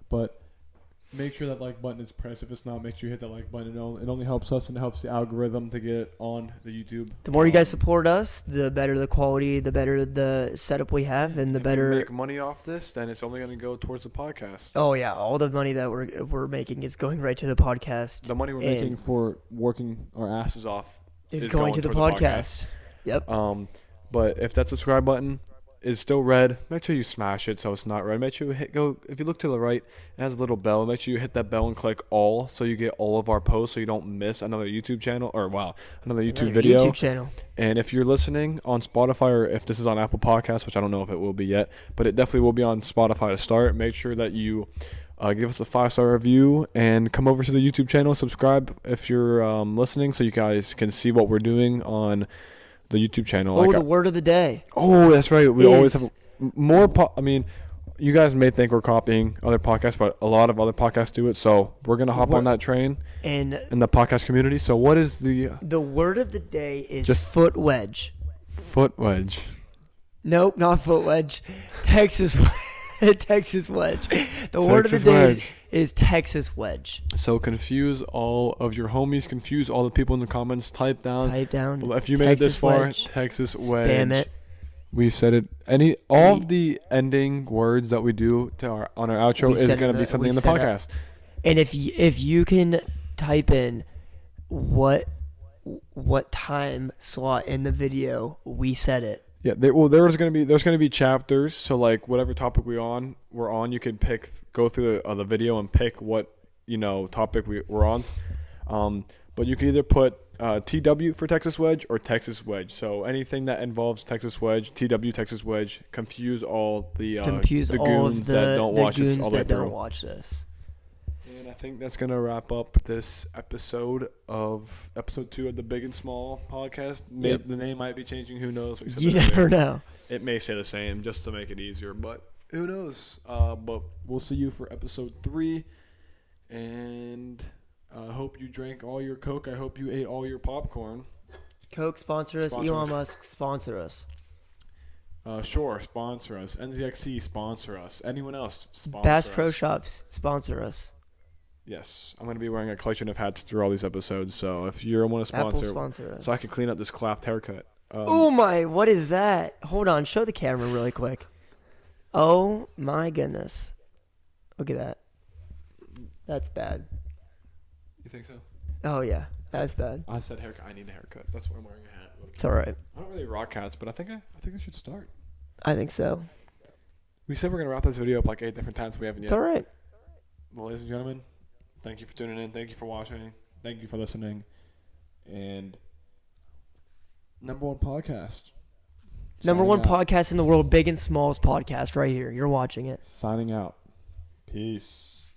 But make sure that like button is pressed. If it's not, make sure you hit that like button. It only helps us and it helps the algorithm to get it on the YouTube. The more you guys support us, the better the quality, the better the setup we have, and the better. If we make money off this, then it's only going to go towards the podcast. Oh yeah, all the money that we're making is going right to the podcast. The money we're making for working our asses off is going to the podcast. Yep. But if that subscribe button is still red, make sure you smash it so it's not red. Make sure you if you look to the right, it has a little bell. Make sure you hit that bell and click all so you get all of our posts so you don't miss another YouTube channel another YouTube video. YouTube channel. And if you're listening on Spotify or if this is on Apple Podcasts, which I don't know if it will be yet, but it definitely will be on Spotify to start, make sure that you give us a 5-star review and come over to the YouTube channel, subscribe if you're listening so you guys can see what we're doing on the YouTube channel. Oh, the word of the day. Oh, that's right. We always have more. You guys may think we're copying other podcasts, but a lot of other podcasts do it. So we're gonna hop on that train in the podcast community. So what is the word of the day? Is just foot wedge. Foot wedge. Nope, not foot wedge. Texas wedge. The word of the day is Texas wedge. So confuse all of your homies. Confuse all the people in the comments. Type down. Well, if you made it this far, wedge. Texas wedge. Spam it. We said it. All of the ending words that we do on our outro is going to be something in the podcast. And if you can type in what time slot in the video we said it. Yeah, there's gonna be chapters. So like whatever topic we're on, you can go through the video and pick what topic we're on. But you can either put TW for Texas wedge or Texas wedge. So anything that involves Texas wedge, TW Texas wedge, confuse all the goons that don't watch this all the way through. And I think that's going to wrap up this episode 2 of the Big and Small podcast. Yep. The name might be changing. Who knows? You never know. It may stay the same just to make it easier, but who knows? But we'll see you for episode 3. And I hope you drank all your Coke. I hope you ate all your popcorn. Coke sponsor us. Elon Musk sponsor us. Sure, sponsor us. NZXC sponsor us. Anyone else sponsor Bass us. Pro Shops sponsor us. Yes, I'm going to be wearing a collection of hats through all these episodes, so if you want to sponsor us. So I can clean up this clapped haircut. Oh my, what is that? Hold on, show the camera really quick. Oh my goodness. Look at that. That's bad. You think so? Oh yeah, that's bad. I said haircut. I need a haircut. That's why I'm wearing a hat. It's all right. I don't really rock hats, but I think I should start. I think so. We said we're going to wrap this video up like 8 different times. We haven't yet. It's all right. Well, ladies and gentlemen, thank you for tuning in. Thank you for watching. Thank you for listening. And number one podcast. Number one podcast in the world, Big and Small's podcast right here. You're watching it. Signing out. Peace.